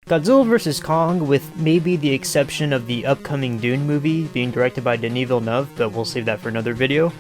Godzilla vs. Kong, with maybe the exception of the upcoming Dune movie being directed by Denis Villeneuve, but we'll save that for another video,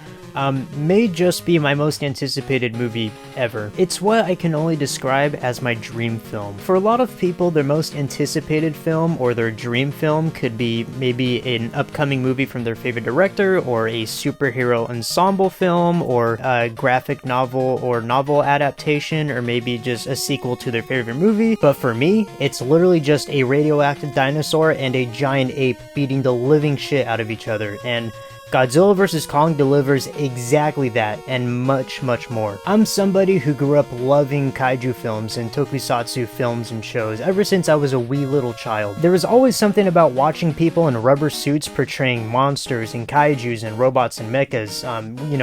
may just be my most anticipated movie ever. It's what I can only describe as my dream film. For a lot of people, their most anticipated film or their dream film could be maybe an upcoming movie from their favorite director, or a superhero ensemble film, or a graphic novel or novel adaptation, or maybe just a sequel to their favorite movie. But for me, it's literally just a radioactive dinosaur and a giant ape beating the living shit out of each other, and Godzilla vs. Kong delivers exactly that, and much, much more. I'm somebody who grew up loving kaiju films and tokusatsu films and shows ever since I was a wee little child. There was always something about watching people in rubber suits portraying monsters and kaijus and robots and mechas,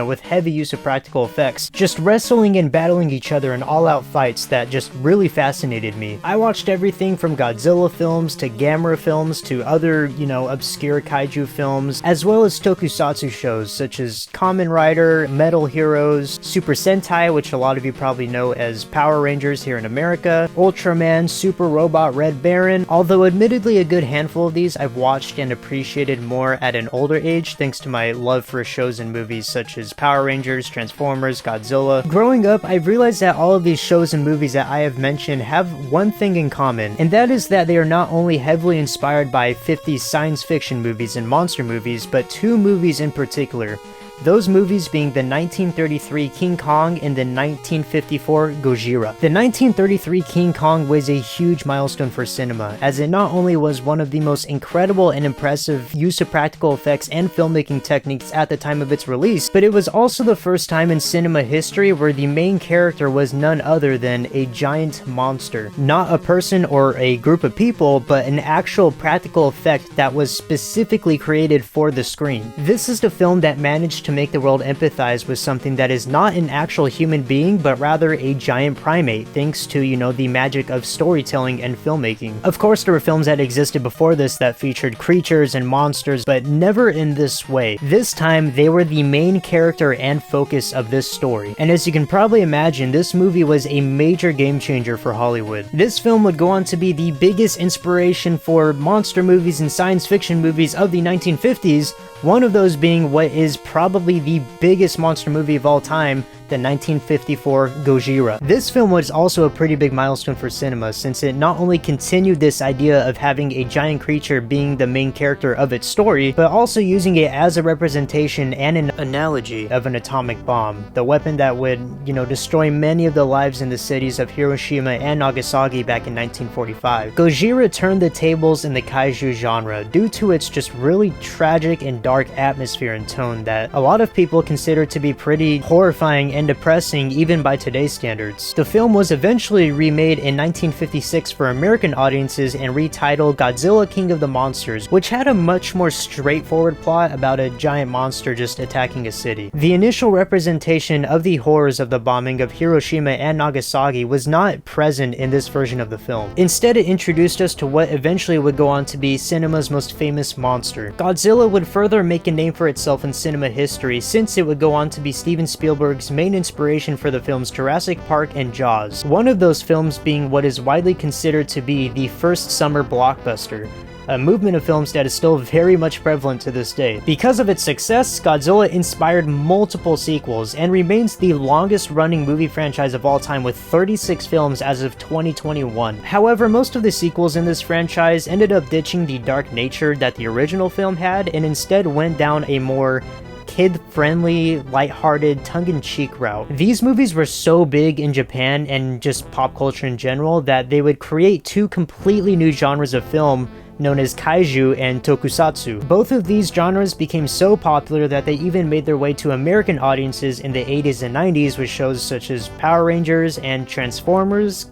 with heavy use of practical effects, just wrestling and battling each other in all-out fights that just really fascinated me. I watched everything from Godzilla films to Gamera films to other, obscure kaiju films, as well as tokusatsu shows such as Kamen Rider, Metal Heroes, Super Sentai, which a lot of you probably know as Power Rangers here in America, Ultraman, Super Robot Red Baron. Although admittedly a good handful of these I've watched and appreciated more at an older age thanks to my love for shows and movies such as Power Rangers, Transformers, Godzilla. Growing up, I've realized that all of these shows and movies that I have mentioned have one thing in common, and that is that they are not only heavily inspired by 50s science fiction movies and monster movies, but two movies in particular. Those movies being the 1933 King Kong and the 1954 Gojira. The 1933 King Kong was a huge milestone for cinema, as it not only was one of the most incredible and impressive use of practical effects and filmmaking techniques at the time of its release, but it was also the first time in cinema history where the main character was none other than a giant monster. Not a person or a group of people, but an actual practical effect that was specifically created for the screen. This is the film that managed to make the world empathize with something that is not an actual human being, but rather a giant primate, thanks to, the magic of storytelling and filmmaking. Of course, there were films that existed before this that featured creatures and monsters, but never in this way. This time, they were the main character and focus of this story. And as you can probably imagine, this movie was a major game changer for Hollywood. This film would go on to be the biggest inspiration for monster movies and science fiction movies of the 1950s, one of those being what is probably the biggest monster movie of all time, the 1954 Gojira. This film was also a pretty big milestone for cinema, since it not only continued this idea of having a giant creature being the main character of its story, but also using it as a representation and an analogy of an atomic bomb, the weapon that would, destroy many of the lives in the cities of Hiroshima and Nagasaki back in 1945. Gojira turned the tables in the kaiju genre due to its just really tragic and dark atmosphere and tone that a lot of people consider to be pretty horrifying and depressing even by today's standards. The film was eventually remade in 1956 for American audiences and retitled Godzilla King of the Monsters, which had a much more straightforward plot about a giant monster just attacking a city. The initial representation of the horrors of the bombing of Hiroshima and Nagasaki was not present in this version of the film. Instead, it introduced us to what eventually would go on to be cinema's most famous monster. Godzilla would further make a name for itself in cinema history, since it would go on to be Steven Spielberg's main inspiration for the films Jurassic Park and Jaws, one of those films being what is widely considered to be the first summer blockbuster, a movement of films that is still very much prevalent to this day. Because of its success, Godzilla inspired multiple sequels and remains the longest running movie franchise of all time with 36 films as of 2021. However, most of the sequels in this franchise ended up ditching the dark nature that the original film had and instead went down a more kid-friendly, lighthearted, tongue-in-cheek route. These movies were so big in Japan and just pop culture in general that they would create two completely new genres of film known as kaiju and tokusatsu. Both of these genres became so popular that they even made their way to American audiences in the 80s and 90s with shows such as Power Rangers and Transformers,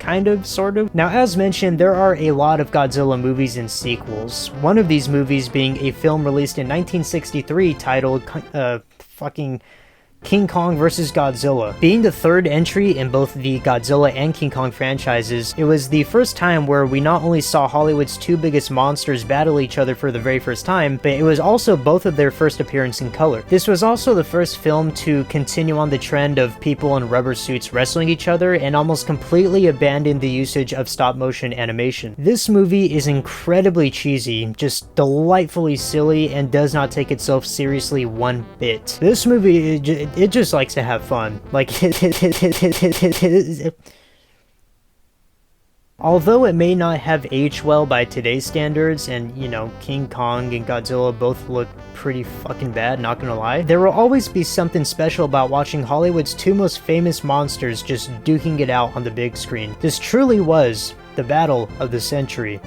sort of. Now, as mentioned, there are a lot of Godzilla movies and sequels. One of these movies being a film released in 1963 titled King Kong vs. Godzilla. Being the third entry in both the Godzilla and King Kong franchises, it was the first time where we not only saw Hollywood's two biggest monsters battle each other for the very first time, but it was also both of their first appearance in color. This was also the first film to continue on the trend of people in rubber suits wrestling each other and almost completely abandon the usage of stop-motion animation. This movie is incredibly cheesy, just delightfully silly, and does not take itself seriously one bit. This movie, it just likes to have fun. Like, although it may not have aged well by today's standards, and, you know, King Kong and Godzilla both look pretty fucking bad, not gonna lie, there will always be something special about watching Hollywood's two most famous monsters just duking it out on the big screen. This truly was the battle of the century.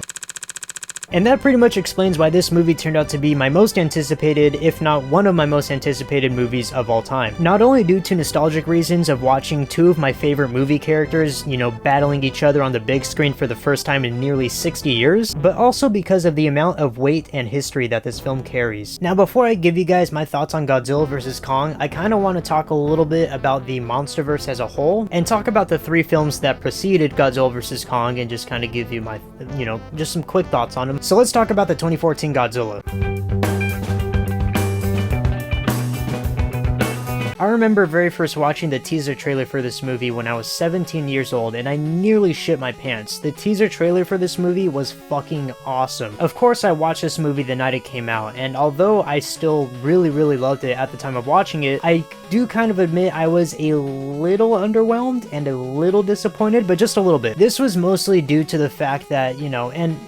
And that pretty much explains why this movie turned out to be my most anticipated, if not one of my most anticipated movies of all time. Not only due to nostalgic reasons of watching two of my favorite movie characters, you know, battling each other on the big screen for the first time in nearly 60 years, but also because of the amount of weight and history that this film carries. Now, before I give you guys my thoughts on Godzilla vs. Kong, I kind of want to talk a little bit about the Monsterverse as a whole, and talk about the three films that preceded Godzilla vs. Kong, and just kind of give you my, you know, just some quick thoughts on them. So let's talk about the 2014 Godzilla. I remember very first watching the teaser trailer for this movie when I was 17 years old, and I nearly shit my pants. The teaser trailer for this movie was fucking awesome. Of course, I watched this movie the night it came out, and although I still really loved it at the time of watching it, I do kind of admit I was a little underwhelmed and a little disappointed, but just a little bit. This was mostly due to the fact that, you know, and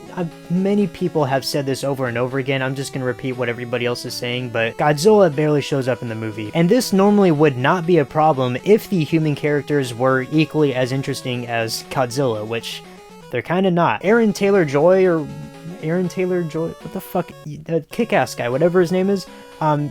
many people have said this over and over again, I'm just gonna repeat what everybody else is saying, but Godzilla barely shows up in the movie. And this normally would not be a problem if the human characters were equally as interesting as Godzilla, which they're kinda not. Aaron Taylor-Joy, what the fuck, the Kick-Ass guy, whatever his name is,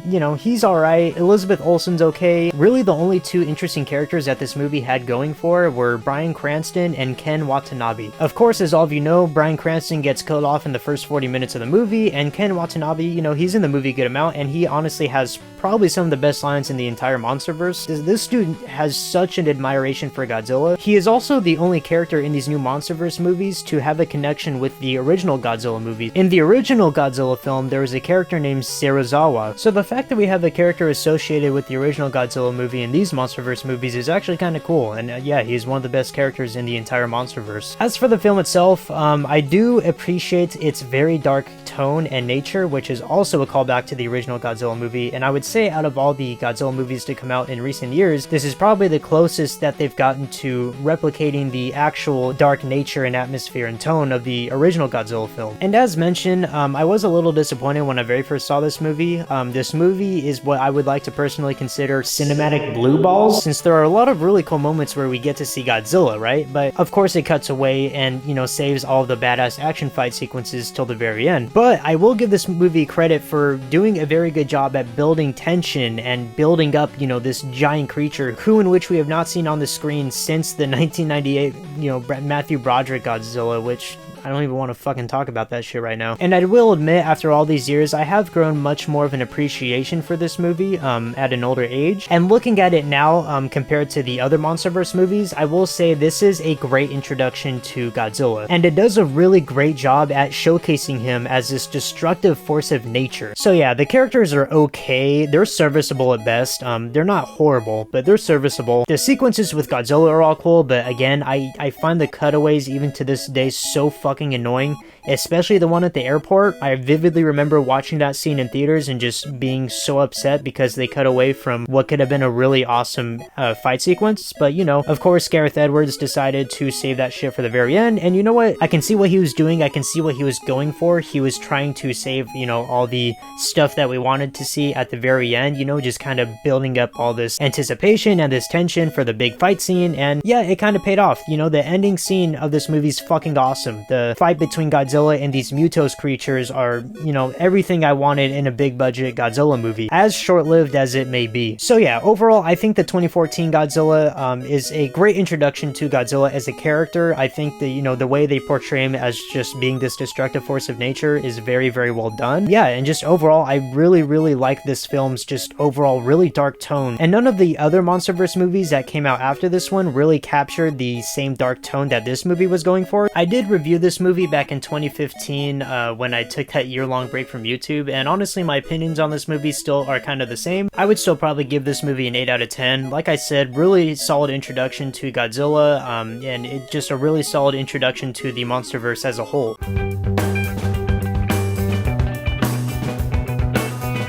you know, he's alright. Elizabeth Olsen's okay. Really, the only two interesting characters that this movie had going for were Bryan Cranston and Ken Watanabe. Of course, as all of you know, Bryan Cranston gets killed off in the first 40 minutes of the movie, and Ken Watanabe, you know, he's in the movie a good amount, and he honestly has probably some of the best lines in the entire Monsterverse. This dude has such an admiration for Godzilla. He is also the only character in these new Monsterverse movies to have a connection with the original Godzilla movie. In the original Godzilla film, there was a character named Serizawa. So the fact that we have a character associated with the original Godzilla movie in these Monsterverse movies is actually kind of cool, and yeah, he's one of the best characters in the entire Monsterverse. As for the film itself, I do appreciate its very dark tone and nature, which is also a callback to the original Godzilla movie, and I would say out of all the Godzilla movies to come out in recent years, this is probably the closest that they've gotten to replicating the actual dark nature and atmosphere and tone of the original Godzilla film. And as mentioned, I was a little disappointed when I very first saw this movie. This movie is what I would like to personally consider cinematic blue balls, since there are a lot of really cool moments where we get to see Godzilla, right? But of course it cuts away and, you know, saves all of the badass action fight sequences till the very end. But I will give this movie credit for doing a very good job at building tension and building up, you know, this giant creature who in which we have not seen on the screen since the 1998, you know, Matthew Broderick Godzilla, which I don't even want to fucking talk about that shit right now. And I will admit, after all these years, I have grown much more of an appreciation for this movie at an older age. And looking at it now, compared to the other Monsterverse movies, I will say this is a great introduction to Godzilla. And it does a really great job at showcasing him as this destructive force of nature. So yeah, the characters are okay. They're serviceable at best. They're not horrible, but they're serviceable. The sequences with Godzilla are all cool, but again, I find the cutaways even to this day so fucking annoying, especially the one at the airport. I vividly remember watching that scene in theaters and just being so upset because they cut away from what could have been a really awesome fight sequence. But you know, of course, Gareth Edwards decided to save that shit for the very end, and you know what? I can see what he was doing. I can see what he was going for. He was trying to save, you know, all the stuff that we wanted to see at the very end, you know, just kind of building up all this anticipation and this tension for the big fight scene, and yeah, it kind of paid off. You know, the ending scene of this movie is fucking awesome. the fight between Godzilla and these Mutos creatures are, you know, everything I wanted in a big budget Godzilla movie, as short-lived as it may be. So yeah, overall, I think the 2014 Godzilla is a great introduction to Godzilla as a character. I think that, you know, the way they portray him as just being this destructive force of nature is very, very well done. Yeah, and just overall, I really, really like this film's just overall really dark tone. And none of the other Monsterverse movies that came out after this one really captured the same dark tone that this movie was going for. I did review this movie back in 2015 when I took that year-long break from YouTube, and honestly, my opinions on this movie still are kind of the same. I would still probably give this movie an 8 out of 10. Like I said, really solid introduction to Godzilla, and it's just a really solid introduction to the Monsterverse as a whole.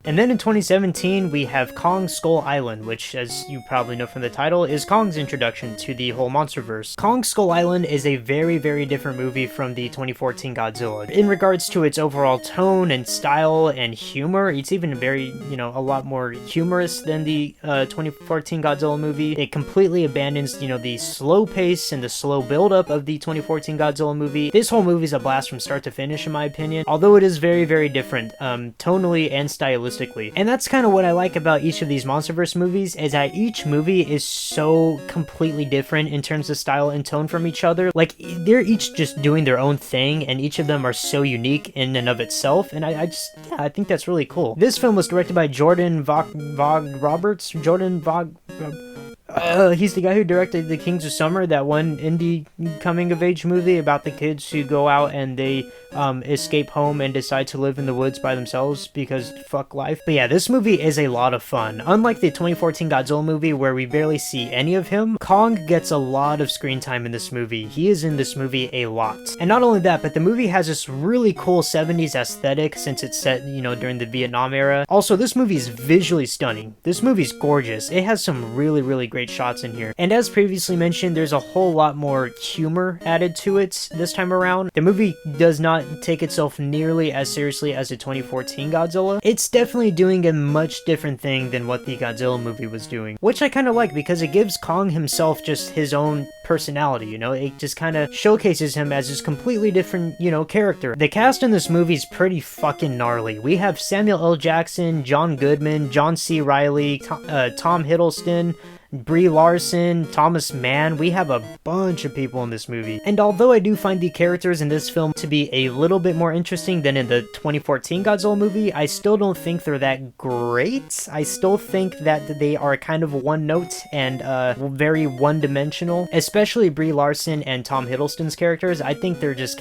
And then in 2017, we have Kong Skull Island, which, as you probably know from the title, is Kong's introduction to the whole Monsterverse. Kong Skull Island is a very, very different movie from the 2014 Godzilla. In regards to its overall tone and style and humor, it's even very, you know, a lot more humorous than the 2014 Godzilla movie. It completely abandons, you know, the slow pace and the slow build-up of the 2014 Godzilla movie. This whole movie is a blast from start to finish, in my opinion, although it is very, very different, tonally and stylistically. And that's kind of what I like about each of these Monsterverse movies, is that each movie is so completely different in terms of style and tone from each other. Like, they're each just doing their own thing, and each of them are so unique in and of itself, and I think that's really cool. This film was directed by Jordan Vogt Roberts. He's the guy who directed The Kings of Summer, that one indie coming-of-age movie about the kids who go out and they escape home and decide to live in the woods by themselves because fuck life. But yeah, this movie is a lot of fun. Unlike the 2014 Godzilla movie where we barely see any of him, Kong gets a lot of screen time in this movie. He is in this movie a lot. And not only that, but the movie has this really cool 70s aesthetic since it's set, you know, during the Vietnam era. Also, this movie is visually stunning. This movie's gorgeous. It has some really, really great shots in here. And as previously mentioned, there's a whole lot more humor added to it this time around. The movie does not take itself nearly as seriously as the 2014 Godzilla. It's definitely doing a much different thing than what the Godzilla movie was doing, which I kind of like because it gives Kong himself just his own personality, you know? It just kind of showcases him as this completely different, you know, character. The cast in this movie is pretty fucking gnarly. We have Samuel L. Jackson, John Goodman, John C. Reilly, Tom Hiddleston, Brie Larson, Thomas Mann. We have a bunch of people in this movie. And although I do find the characters in this film to be a little bit more interesting than in the 2014 Godzilla movie, I still don't think they're that great. I still think that they are kind of one note and very one-dimensional. Especially Brie Larson and Tom Hiddleston's characters. I think they're just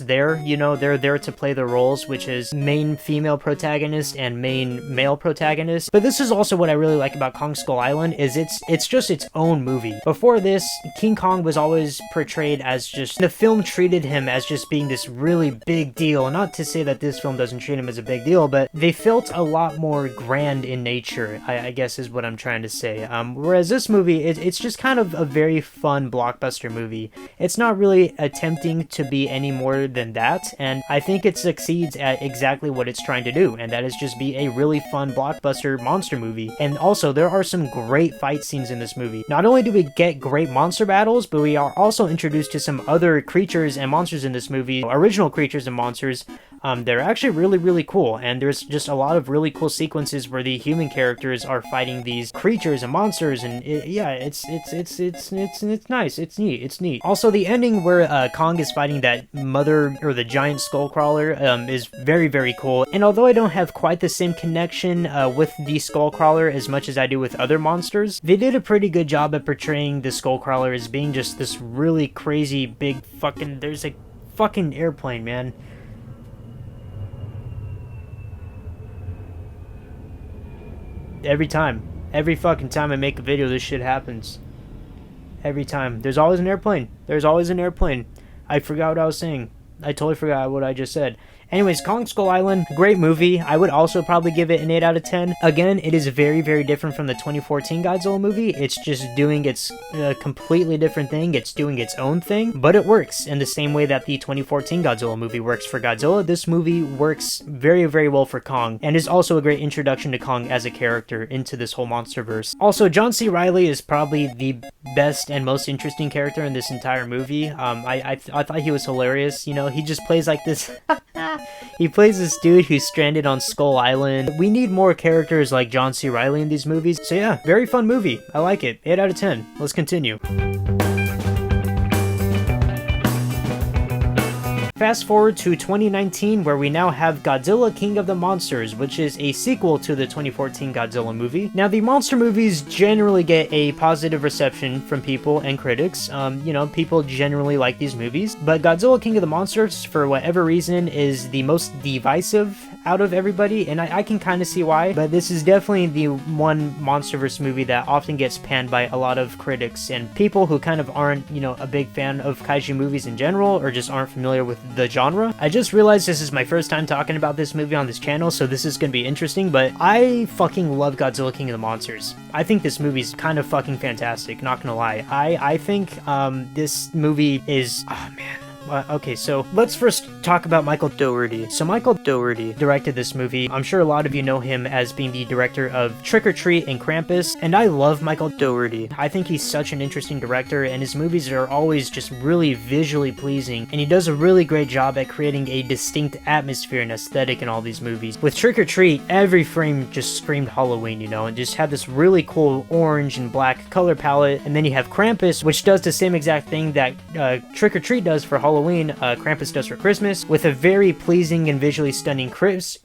there, you know, they're there to play the roles, which is main female protagonist and main male protagonist. But this is also what I really like about Kong Skull Island, is it's just its own movie. Before this, King Kong was always portrayed as just, the film treated him as just being this really big deal. Not to say that this film doesn't treat him as a big deal, but they felt a lot more grand in nature, I guess is what I'm trying to say. Whereas this movie, it's just kind of a very fun blockbuster movie. It's not really attempting to be any more than that, and I think it succeeds at exactly what it's trying to do, and that is just be a really fun blockbuster monster movie. And also, there are some great fight scenes in this movie. Not only do we get great monster battles, but we are also introduced to some other creatures and monsters in this movie, original creatures and monsters. They're actually really, really cool, and there's just a lot of really cool sequences where the human characters are fighting these creatures and monsters, and it's nice, it's neat. Also, the ending where Kong is fighting that mother, or the giant skull crawler, is very, very cool. And although I don't have quite the same connection with the skull crawler as much as I do with other monsters, they did a pretty good job at portraying the skull crawler as being just this really crazy big fucking, there's a fucking airplane, man. Every fucking time I make a video, this shit happens. Every time. There's always an airplane. I forgot what I was saying. I totally forgot what I just said. Anyways, Kong Skull Island, great movie. I would also probably give it an 8 out of 10. Again, it is very, very different from the 2014 Godzilla movie. It's just doing its completely different thing. It's doing its own thing, but it works in the same way that the 2014 Godzilla movie works for Godzilla. This movie works very, very well for Kong, and is also a great introduction to Kong as a character into this whole Monsterverse. Also, John C. Reilly is probably the best and most interesting character in this entire movie. I thought he was hilarious. You know, he just plays like this. He plays this dude who's stranded on Skull Island. We need more characters like John C. Reilly in these movies. So yeah, very fun movie. I like it. 8 out of 10. Let's continue. Fast forward to 2019, where we now have Godzilla King of the Monsters, which is a sequel to the 2014 Godzilla movie. Now, the monster movies generally get a positive reception from people and critics. You know, people generally like these movies, but Godzilla King of the Monsters, for whatever reason, is the most divisive out of everybody, and I can kind of see why, but this is definitely the one Monsterverse movie that often gets panned by a lot of critics and people who kind of aren't, you know, a big fan of kaiju movies in general, or just aren't familiar with the genre. I just realized this is my first time talking about this movie on this channel, so this is gonna be interesting, but I fucking love Godzilla King of the Monsters. I think this movie's kind of fucking fantastic, not gonna lie. I think this movie is, oh man. Okay, so let's first talk about Michael Dougherty. So Michael Dougherty directed this movie. I'm sure a lot of you know him as being the director of Trick or Treat and Krampus, and I love Michael Dougherty. I think he's such an interesting director, and his movies are always just really visually pleasing, and he does a really great job at creating a distinct atmosphere and aesthetic in all these movies. With Trick or Treat, every frame just screamed Halloween, you know, and just had this really cool orange and black color palette, and then you have Krampus, which does the same exact thing that Trick or Treat does for Halloween, Krampus does for Christmas, with a very pleasing and visually stunning Christmas,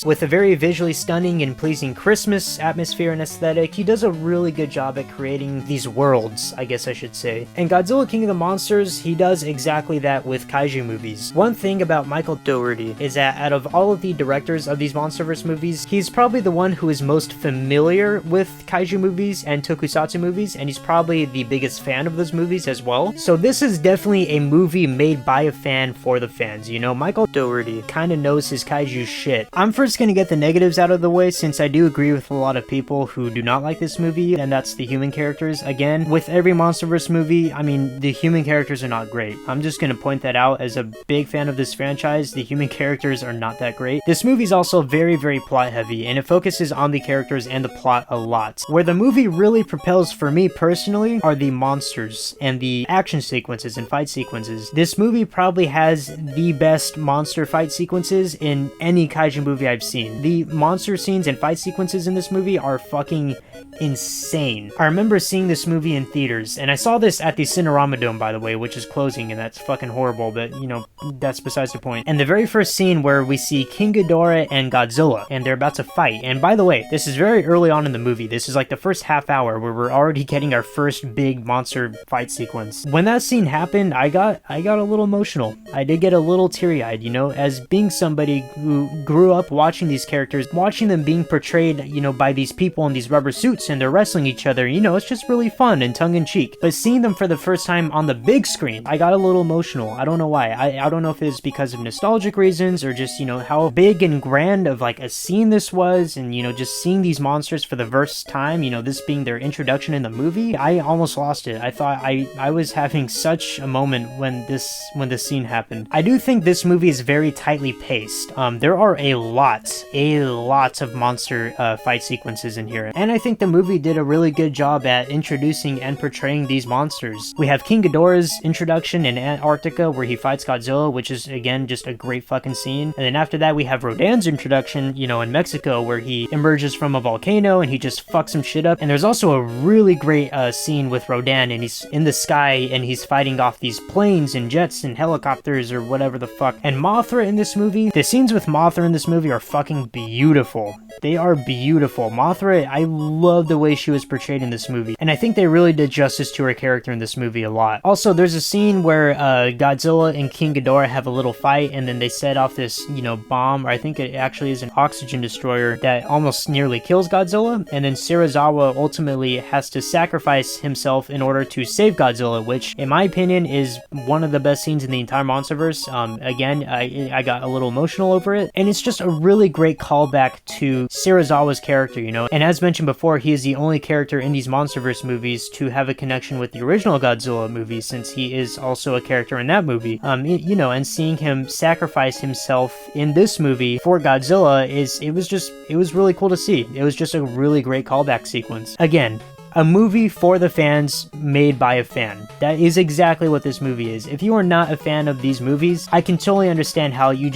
with a very visually stunning and pleasing Christmas atmosphere and aesthetic. He does a really good job at creating these worlds, I guess I should say. And Godzilla King of the Monsters, he does exactly that with kaiju movies. One thing about Michael Dougherty is that out of all of the directors of these Monsterverse movies, he's probably the one who is most familiar with kaiju movies and tokusatsu movies, and he's probably the biggest fan of those movies as well. So this is definitely a movie made by a fan for the fans, you know? Michael Dougherty kind of knows his kaiju shit. I'm first gonna get the negatives out of the way, since I do agree with a lot of people who do not like this movie, and that's the human characters. Again, with every Monsterverse movie, I mean, the human characters are not great. I'm just gonna point that out. As a big fan of this franchise, the human characters are not that great. This movie's also very, very plot heavy, and it focuses on the characters and the plot a lot. Where the movie really propels for me personally are the monsters and the action sequences and fight sequences. This movie probably has the best monster fight sequences in any kaiju movie I've seen. The monster scenes and fight sequences in this movie are fucking insane. I remember seeing this movie in theaters, and I saw this at the Cinerama Dome, by the way, which is closing, and that's fucking horrible, but you know, that's besides the point. And the very first scene where we see King Ghidorah and Godzilla, and they're about to fight, and by the way, this is very early on in the movie. This is like the first half hour where we're already getting our first big monster fight sequence. When that scene happened, I got a little emotional. I did get a little teary-eyed, you know, as being somebody who grew up watching these characters, watching them being portrayed, you know, by these people in these rubber suits, and they're wrestling each other, you know, it's just really fun and tongue-in-cheek. But seeing them for the first time on the big screen, I got a little emotional. I don't know why. I don't know if it's because of nostalgic reasons, or just, you know, how big and grand of like a scene this was, and, you know, just seeing these monsters for the first time, you know, this being their introduction in the movie, I almost lost it. I thought I was having such a moment when this scene happened. I do think this movie is very tightly paced. There are a lot of monster fight sequences in here, and I think the movie did a really good job at introducing and portraying these monsters. We have King Ghidorah's introduction in Antarctica, where he fights Godzilla, which is again just a great fucking scene. And then after that we have Rodan's introduction, you know, in Mexico, where he emerges from a volcano and he just fucks some shit up. And there's also a really great scene with Rodan, and he's in the sky and he's fighting off these planes and jets and helicopters or whatever the fuck. And Mothra in this movie, the scenes with Mothra in this movie are fucking beautiful. They are beautiful. Mothra, I love the way she was portrayed in this movie, and I think they really did justice to her character in this movie a lot. Also, there's a scene where Godzilla and King Ghidorah have a little fight, and then they set off this, you know, bomb, or I think it actually is an oxygen destroyer that almost nearly kills Godzilla, and then Serizawa ultimately has to sacrifice sacrifice himself in order to save Godzilla, which in my opinion is one of the best scenes in the entire Monsterverse. Again, I got a little emotional over it, and it's just a really great callback to Serizawa's character, you know, and as mentioned before, he is the only character in these Monsterverse movies to have a connection with the original Godzilla movie, since he is also a character in that movie. You know, and seeing him sacrifice himself in this movie for Godzilla it was really cool to see. It was just a really great callback sequence. Again, a movie for the fans made by a fan. That is exactly what this movie is. If you are not a fan of these movies, I can totally understand how you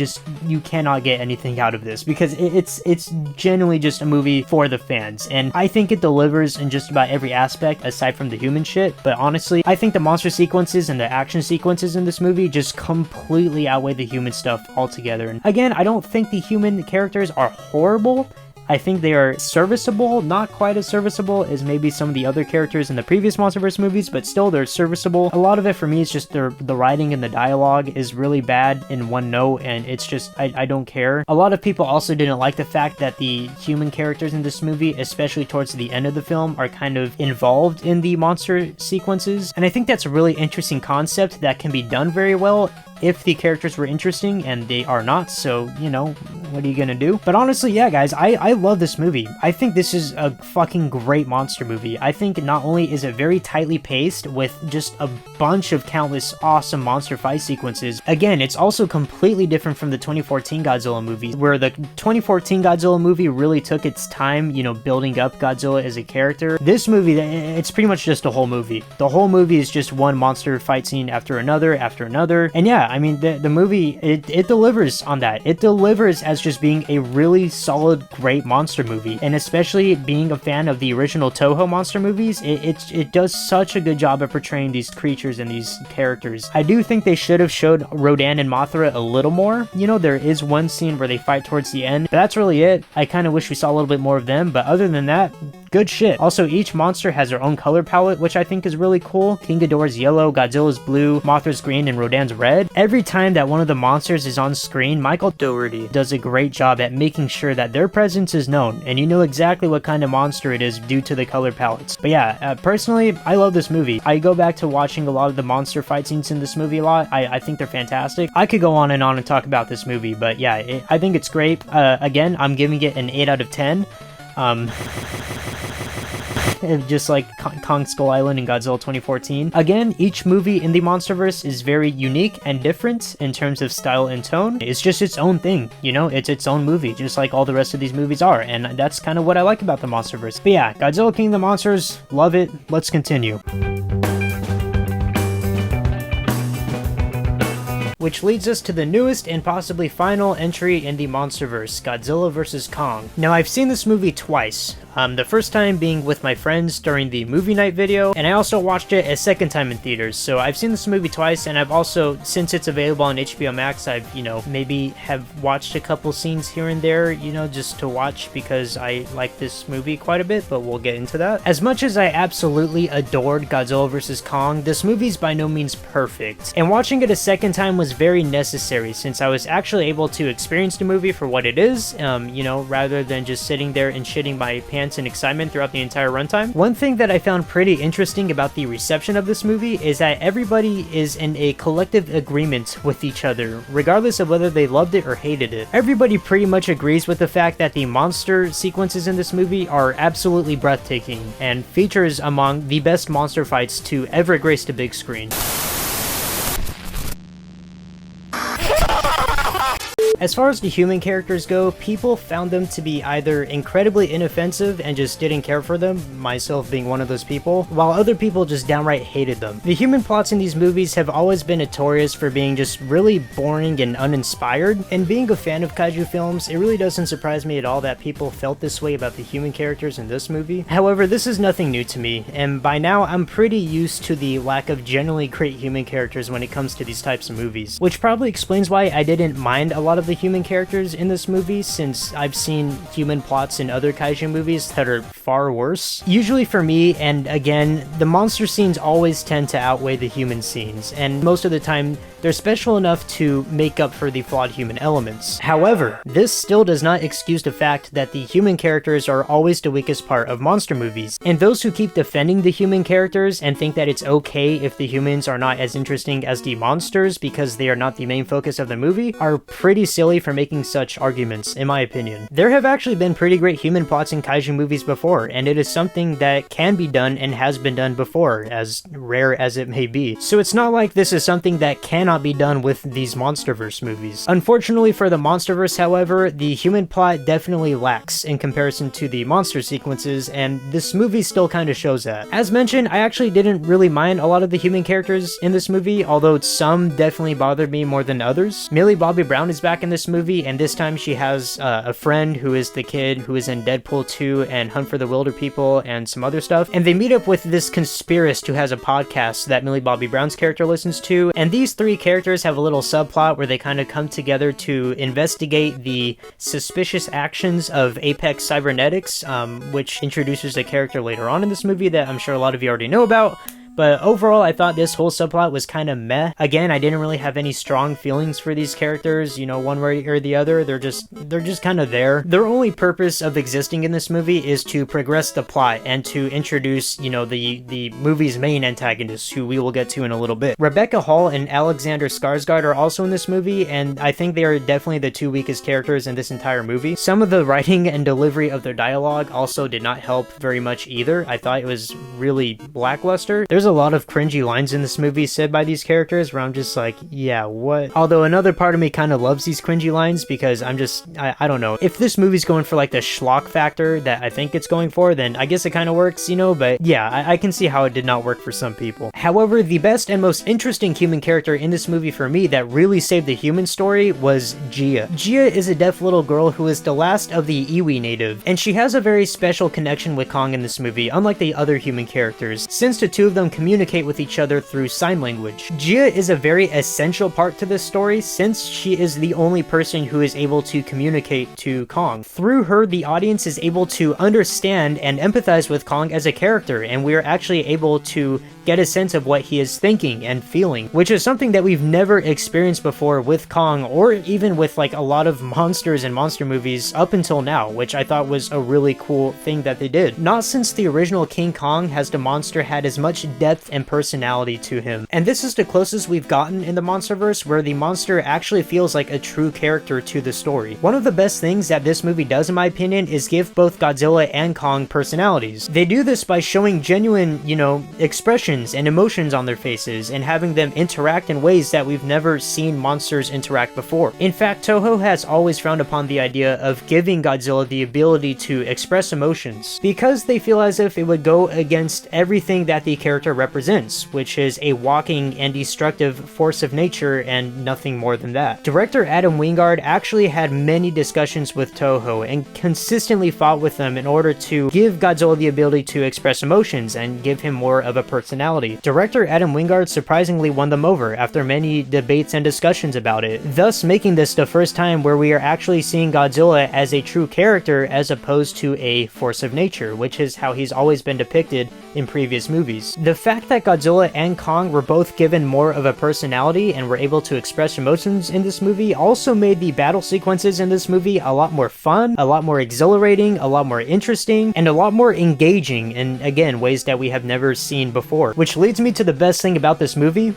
cannot get anything out of this, because it's genuinely just a movie for the fans, and I think it delivers in just about every aspect aside from the human shit. But honestly, I think the monster sequences and the action sequences in this movie just completely outweigh the human stuff altogether. And again, I don't think the human characters are horrible. I think they are serviceable, not quite as serviceable as maybe some of the other characters in the previous Monsterverse movies, but still they're serviceable. A lot of it for me is just the writing and the dialogue is really bad in one note, and it's just, I don't care. A lot of people also didn't like the fact that the human characters in this movie, especially towards the end of the film, are kind of involved in the monster sequences, and I think that's a really interesting concept that can be done very well if the characters were interesting, and they are not, so, you know, what are you gonna do? But honestly, yeah, guys, I love this movie. I think this is a fucking great monster movie. I think not only is it very tightly paced with just a bunch of countless awesome monster fight sequences, again, it's also completely different from the 2014 Godzilla movie, where the 2014 Godzilla movie really took its time, you know, building up Godzilla as a character. This movie, it's pretty much just a whole movie. The whole movie is just one monster fight scene after another, and yeah, I mean, the movie, it delivers on that. It delivers as just being a really solid, great monster movie, and especially being a fan of the original Toho monster movies, it does such a good job of portraying these creatures and these characters. I do think they should have showed Rodan and Mothra a little more. You know, there is one scene where they fight towards the end, but that's really it. I kind of wish we saw a little bit more of them, but other than that, good shit. Also, each monster has their own color palette, which I think is really cool. King Ghidorah's yellow, Godzilla's blue, Mothra's green, and Rodan's red. Every time that one of the monsters is on screen, Michael Dougherty does a great job at making sure that their presence is known, and you know exactly what kind of monster it is due to the color palettes. But yeah, personally, I love this movie. I go back to watching a lot of the monster fight scenes in this movie a lot. I think they're fantastic. I could go on and talk about this movie, but yeah, I think it's great. Again, I'm giving it an 8 out of 10. Just like Kong Skull Island and Godzilla 2014. Again, each movie in the Monsterverse is very unique and different in terms of style and tone. It's just its own thing, you know? It's its own movie, just like all the rest of these movies are, and that's kind of what I like about the Monsterverse. But yeah, Godzilla King of the Monsters, love it. Let's continue. Which leads us to the newest and possibly final entry in the Monsterverse, Godzilla vs. Kong. Now, I've seen this movie twice. The first time being with my friends during the movie night video, and I also watched it a second time in theaters. So I've seen this movie twice, and I've also, since it's available on HBO Max, I've, you know, maybe have watched a couple scenes here and there, you know, just to watch because I like this movie quite a bit, but we'll get into that. As much as I absolutely adored Godzilla vs. Kong, this movie's by no means perfect, and watching it a second time was very necessary since I was actually able to experience the movie for what it is, you know, rather than just sitting there and shitting my pants and excitement throughout the entire runtime. One thing that I found pretty interesting about the reception of this movie is that everybody is in a collective agreement with each other, regardless of whether they loved it or hated it. Everybody pretty much agrees with the fact that the monster sequences in this movie are absolutely breathtaking and features among the best monster fights to ever grace the big screen. As far as the human characters go, people found them to be either incredibly inoffensive and just didn't care for them, myself being one of those people, while other people just downright hated them. The human plots in these movies have always been notorious for being just really boring and uninspired, and being a fan of kaiju films, it really doesn't surprise me at all that people felt this way about the human characters in this movie. However, this is nothing new to me, and by now I'm pretty used to the lack of generally great human characters when it comes to these types of movies, which probably explains why I didn't mind a lot of the human characters in this movie, since I've seen human plots in other kaiju movies that are far worse. Usually for me, and again, the monster scenes always tend to outweigh the human scenes, and most of the time they're special enough to make up for the flawed human elements. However, this still does not excuse the fact that the human characters are always the weakest part of monster movies, and those who keep defending the human characters and think that it's okay if the humans are not as interesting as the monsters because they are not the main focus of the movie are pretty silly for making such arguments, in my opinion. There have actually been pretty great human plots in kaiju movies before, and it is something that can be done and has been done before, as rare as it may be. So it's not like this is something that cannot be done with these Monsterverse movies. Unfortunately for the Monsterverse, however, the human plot definitely lacks in comparison to the monster sequences, and this movie still kind of shows that. As mentioned, I actually didn't really mind a lot of the human characters in this movie, although some definitely bothered me more than others. Millie Bobby Brown is back in this movie, and this time she has a friend who is the kid who is in Deadpool 2 and Hunt for the Wilder People and some other stuff, and they meet up with this conspiracist who has a podcast that Millie Bobby Brown's character listens to, and these three characters have a little subplot where they kind of come together to investigate the suspicious actions of Apex Cybernetics, which introduces a character later on in this movie that I'm sure a lot of you already know about. But overall, I thought this whole subplot was kind of meh. Again, I didn't really have any strong feelings for these characters, you know, one way or the other. They're just kind of there. Their only purpose of existing in this movie is to progress the plot and to introduce, you know, the movie's main antagonists, who we will get to in a little bit. Rebecca Hall and Alexander Skarsgård are also in this movie, and I think they are definitely the two weakest characters in this entire movie. Some of the writing and delivery of their dialogue also did not help very much either. I thought it was really lackluster. There's a lot of cringy lines in this movie said by these characters where I'm just like, yeah, what? Although another part of me kind of loves these cringy lines because I don't know. If this movie's going for like the schlock factor that I think it's going for, then I guess it kind of works, you know, but yeah, I can see how it did not work for some people. However, the best and most interesting human character in this movie for me that really saved the human story was Gia. Gia is a deaf little girl who is the last of the Iwi native, and she has a very special connection with Kong in this movie, unlike the other human characters, since the two of them communicate with each other through sign language. Gia is a very essential part to this story since she is the only person who is able to communicate to Kong. Through her, the audience is able to understand and empathize with Kong as a character, and we are actually able to get a sense of what he is thinking and feeling, which is something that we've never experienced before with Kong, or even with like a lot of monsters and monster movies up until now, which I thought was a really cool thing that they did. Not since the original King Kong has the monster had as much depth and personality to him, and this is the closest we've gotten in the Monsterverse where the monster actually feels like a true character to the story. One of the best things that this movie does, in my opinion, is give both Godzilla and Kong personalities. They do this by showing genuine, you know, expressions and emotions on their faces and having them interact in ways that we've never seen monsters interact before. In fact, Toho has always frowned upon the idea of giving Godzilla the ability to express emotions because they feel as if it would go against everything that the character represents, which is a walking and destructive force of nature and nothing more than that. Director Adam Wingard actually had many discussions with Toho and consistently fought with them in order to give Godzilla the ability to express emotions and give him more of a personality. Director Adam Wingard surprisingly won them over after many debates and discussions about it, thus making this the first time where we are actually seeing Godzilla as a true character as opposed to a force of nature, which is how he's always been depicted in previous movies. The fact that Godzilla and Kong were both given more of a personality and were able to express emotions in this movie also made the battle sequences in this movie a lot more fun, a lot more exhilarating, a lot more interesting, and a lot more engaging in, again, ways that we have never seen before. Which leads me to the best thing about this movie: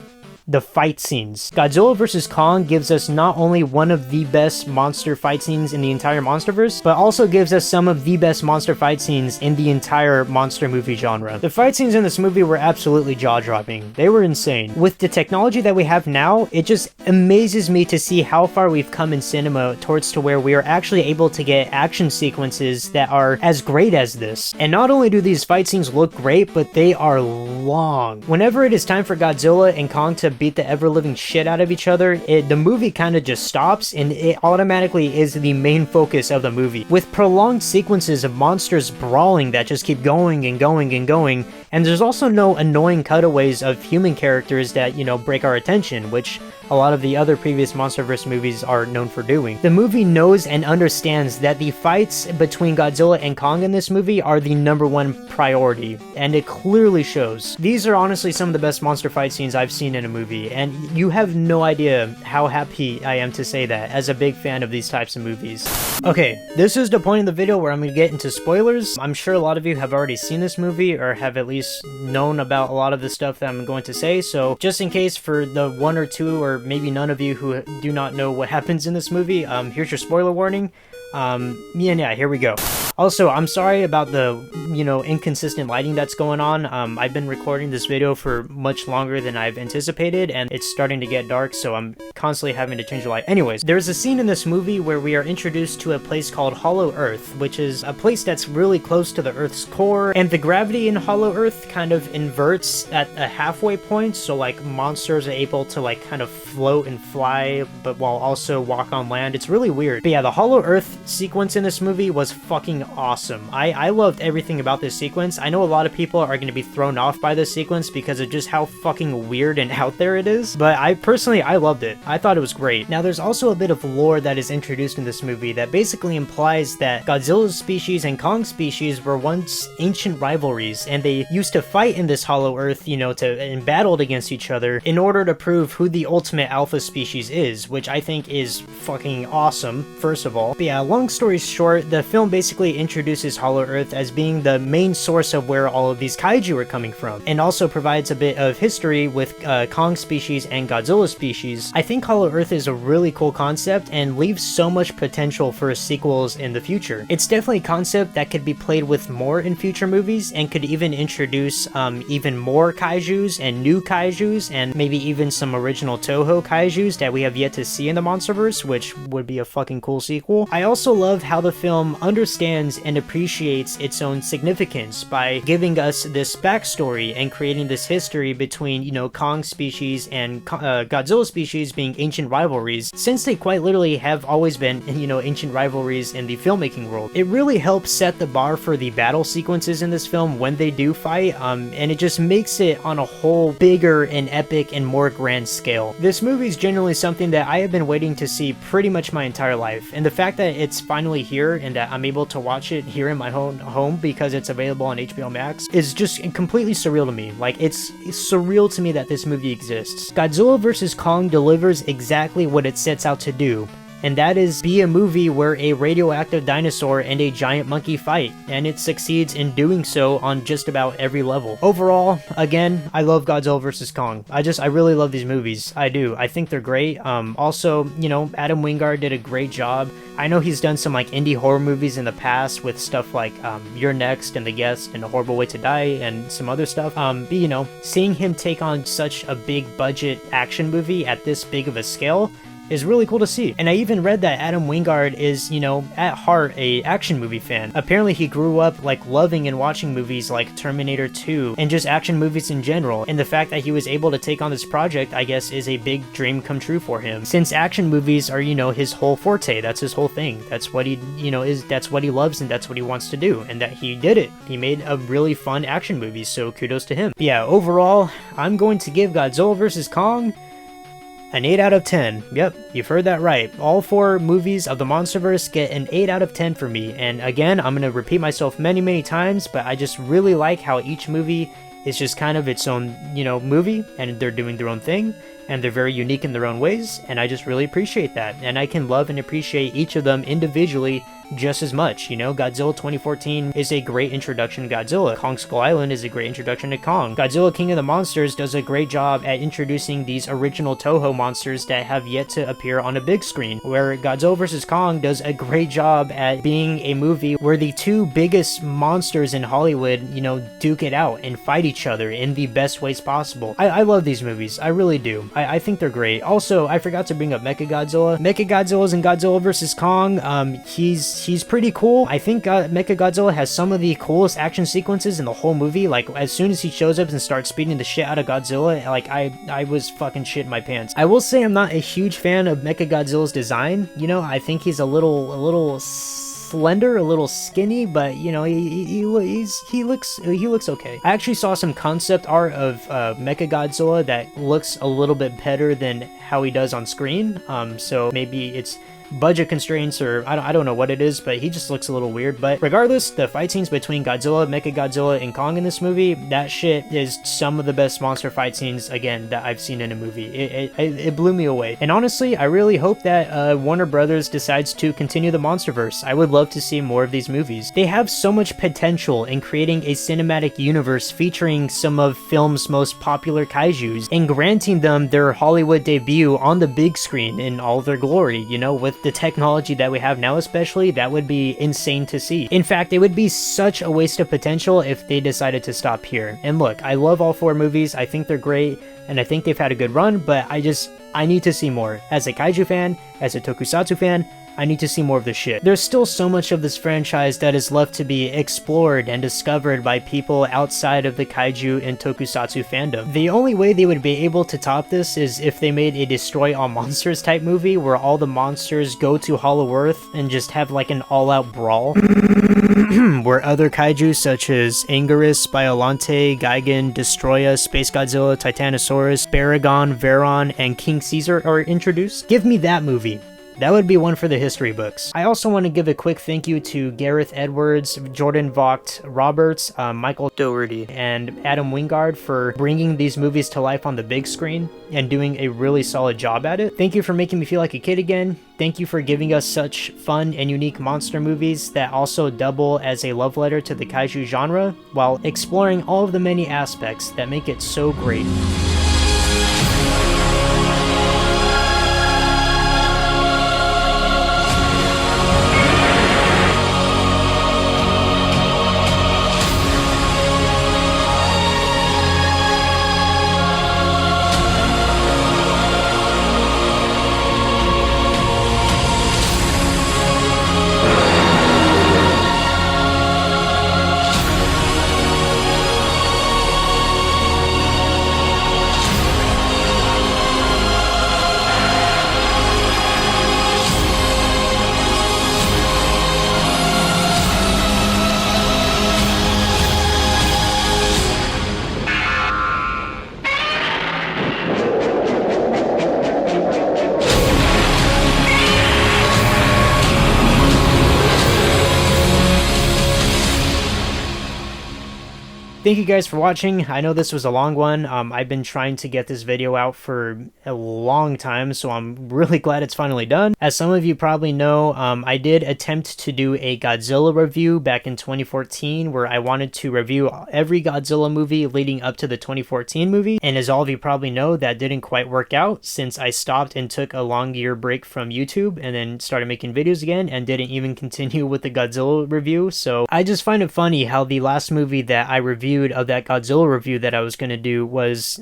the fight scenes. Godzilla vs. Kong gives us not only one of the best monster fight scenes in the entire Monsterverse, but also gives us some of the best monster fight scenes in the entire monster movie genre. The fight scenes in this movie were absolutely jaw-dropping. They were insane. With the technology that we have now, it just amazes me to see how far we've come in cinema towards to where we are actually able to get action sequences that are as great as this. And not only do these fight scenes look great, but they are long. Whenever it is time for Godzilla and Kong to beat the ever-living shit out of each other, the movie kind of just stops and it automatically is the main focus of the movie. With prolonged sequences of monsters brawling that just keep going and going and going, And there's also no annoying cutaways of human characters that, you know, break our attention, which a lot of the other previous Monsterverse movies are known for doing. The movie knows and understands that the fights between Godzilla and Kong in this movie are the #1 priority, and it clearly shows. These are honestly some of the best monster fight scenes I've seen in a movie, and you have no idea how happy I am to say that as a big fan of these types of movies. Okay, this is the point of the video where I'm going to get into spoilers. I'm sure a lot of you have already seen this movie or have at least known about a lot of the stuff that I'm going to say, so just in case for the 1 or 2 or maybe none of you who do not know what happens in this movie, here's your spoiler warning. Yeah, here we go. Also, I'm sorry about the, you know, inconsistent lighting that's going on. I've been recording this video for much longer than I've anticipated, and it's starting to get dark, so I'm constantly having to change the light. Anyways, there's a scene in this movie where we are introduced to a place called Hollow Earth, which is a place that's really close to the Earth's core, and the gravity in Hollow Earth kind of inverts at a halfway point, so like monsters are able to like kind of float and fly, but while also walk on land. It's really weird. But yeah, the Hollow Earth sequence in this movie was fucking awesome. I loved everything about this sequence. I know a lot of people are going to be thrown off by this sequence because of just how fucking weird and out there it is, but I loved it. I thought it was great. Now there's also a bit of lore that is introduced in this movie that basically implies that Godzilla's species and Kong's species were once ancient rivalries, and they used to fight in this Hollow Earth, you know, and battled against each other in order to prove who the ultimate alpha species is, which I think is fucking awesome, first of all. But yeah, long story short, the film basically introduces Hollow Earth as being the main source of where all of these kaiju are coming from, and also provides a bit of history with Kong's species and Godzilla's species. I think Hollow Earth is a really cool concept and leaves so much potential for sequels in the future. It's definitely a concept that could be played with more in future movies and could even introduce even more kaijus and new kaijus and maybe even some original Toho kaijus that we have yet to see in the Monsterverse, which would be a fucking cool sequel. I also love how the film understands and appreciates its own significance by giving us this backstory and creating this history between, you know, Kong species and Godzilla species being ancient rivalries, since they quite literally have always been, you know, ancient rivalries in the filmmaking world. It really helps set the bar for the battle sequences in this film when they do fight, and it just makes it on a whole bigger and epic and more grand scale. This movie is genuinely something that I have been waiting to see pretty much my entire life, and the fact that it's finally here and that I'm able to watch it here in my own home because it's available on HBO Max is just completely surreal to me. Like, it's surreal to me that this movie exists. Godzilla vs. Kong delivers exactly what it sets out to do, and that is be a movie where a radioactive dinosaur and a giant monkey fight, and it succeeds in doing so on just about every level. Overall, again, I love Godzilla vs. Kong. I really love these movies. I do. I think they're great. Also, you know, Adam Wingard did a great job. I know he's done some like indie horror movies in the past with stuff like You're Next and The Guest and A Horrible Way to Die and some other stuff. But you know, seeing him take on such a big budget action movie at this big of a scale is really cool to see. And I even read that Adam Wingard is, you know, at heart a action movie fan. Apparently he grew up like loving and watching movies like Terminator 2 and just action movies in general, and the fact that he was able to take on this project, I guess, is a big dream come true for him, since action movies are, you know, his whole forte. That's his whole thing. That's what he, you know, that's what he loves and that's what he wants to do, and that he did it. He made a really fun action movie, so kudos to him. But yeah, overall, I'm going to give Godzilla vs. Kong an 8 out of 10. Yep, you've heard that right. All 4 movies of the Monsterverse get an 8 out of 10 for me. And again, I'm going to repeat myself many times, but I just really like how each movie is just kind of its own, you know, movie, and they're doing their own thing, and they're very unique in their own ways, and I just really appreciate that. And I can love and appreciate each of them individually just as much. You know, Godzilla 2014 is a great introduction to Godzilla. Kong Skull Island is a great introduction to Kong. Godzilla King of the Monsters does a great job at introducing these original Toho monsters that have yet to appear on a big screen, where Godzilla vs. Kong does a great job at being a movie where the 2 biggest monsters in Hollywood, you know, duke it out and fight each other in the best ways possible. I love these movies. I really do. I think they're great. Also, I forgot to bring up Mechagodzilla. Mechagodzilla's in Godzilla vs. Kong. He's pretty cool. I think Mechagodzilla has some of the coolest action sequences in the whole movie. Like, as soon as he shows up and starts beating the shit out of Godzilla, like, I was fucking shitting my pants. I will say I'm not a huge fan of Mechagodzilla's design. You know, I think he's a little slender, a little skinny, but you know, he looks okay. I actually saw some concept art of Mechagodzilla that looks a little bit better than how he does on screen. So maybe it's budget constraints, or I don't know what it is, but he just looks a little weird. But regardless, the fight scenes between Godzilla, Mechagodzilla, and Kong in this movie, that shit is some of the best monster fight scenes, again, that I've seen in a movie. It blew me away. And honestly, I really hope that Warner Brothers decides to continue the Monsterverse. I would love to see more of these movies. They have so much potential in creating a cinematic universe featuring some of film's most popular kaijus and granting them their Hollywood debut on the big screen in all their glory, you know, with the technology that we have now especially. That would be insane to see. In fact, it would be such a waste of potential if they decided to stop here. And look, I love all 4 movies, I think they're great, and I think they've had a good run, but I need to see more. As a kaiju fan, as a tokusatsu fan, I need to see more of this shit. There's still so much of this franchise that is left to be explored and discovered by people outside of the kaiju and tokusatsu fandom. The only way they would be able to top this is if they made a Destroy All Monsters type movie where all the monsters go to Hollow Earth and just have like an all-out brawl. Where other kaiju such as Anguirus, Biolante, Gigan, Destroya, Space Godzilla, Titanosaurus, Baragon, Veron, and King Caesar are introduced. Give me that movie. That would be one for the history books. I also want to give a quick thank you to Gareth Edwards, Jordan Vogt Roberts, Michael Dougherty, and Adam Wingard for bringing these movies to life on the big screen and doing a really solid job at it. Thank you for making me feel like a kid again. Thank you for giving us such fun and unique monster movies that also double as a love letter to the kaiju genre while exploring all of the many aspects that make it so great. Thank you guys for watching. I know this was a long one. I've been trying to get this video out for a long time, so I'm really glad it's finally done. As some of you probably know, I did attempt to do a Godzilla review back in 2014, where I wanted to review every Godzilla movie leading up to the 2014 movie, and as all of you probably know, that didn't quite work out since I stopped and took a long year break from YouTube and then started making videos again and didn't even continue with the Godzilla review. So I just find it funny how the last movie that I reviewed of that Godzilla review that I was going to do was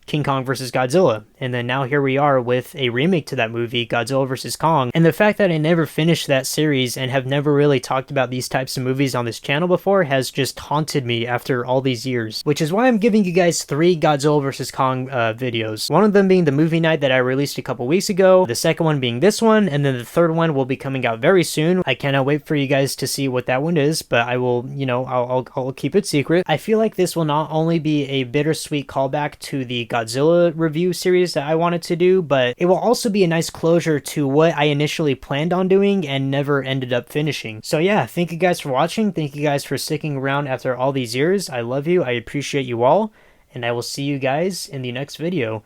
King Kong vs. Godzilla, and then now here we are with a remake to that movie, Godzilla vs. Kong, and the fact that I never finished that series and have never really talked about these types of movies on this channel before has just haunted me after all these years, which is why I'm giving you guys 3 Godzilla vs. Kong videos. One of them being the movie night that I released a couple weeks ago, the second one being this one, and then the third one will be coming out very soon. I cannot wait for you guys to see what that one is, but I will, you know, I'll keep it secret. I feel like this will not only be a bittersweet callback to the Godzilla review series that I wanted to do, but it will also be a nice closure to what I initially planned on doing and never ended up finishing. So yeah, thank you guys for watching. Thank you guys for sticking around after all these years. I love you. I appreciate you all, and I will see you guys in the next video.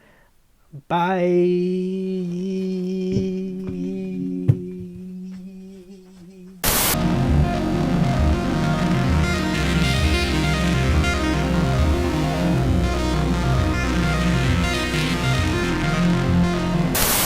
Bye.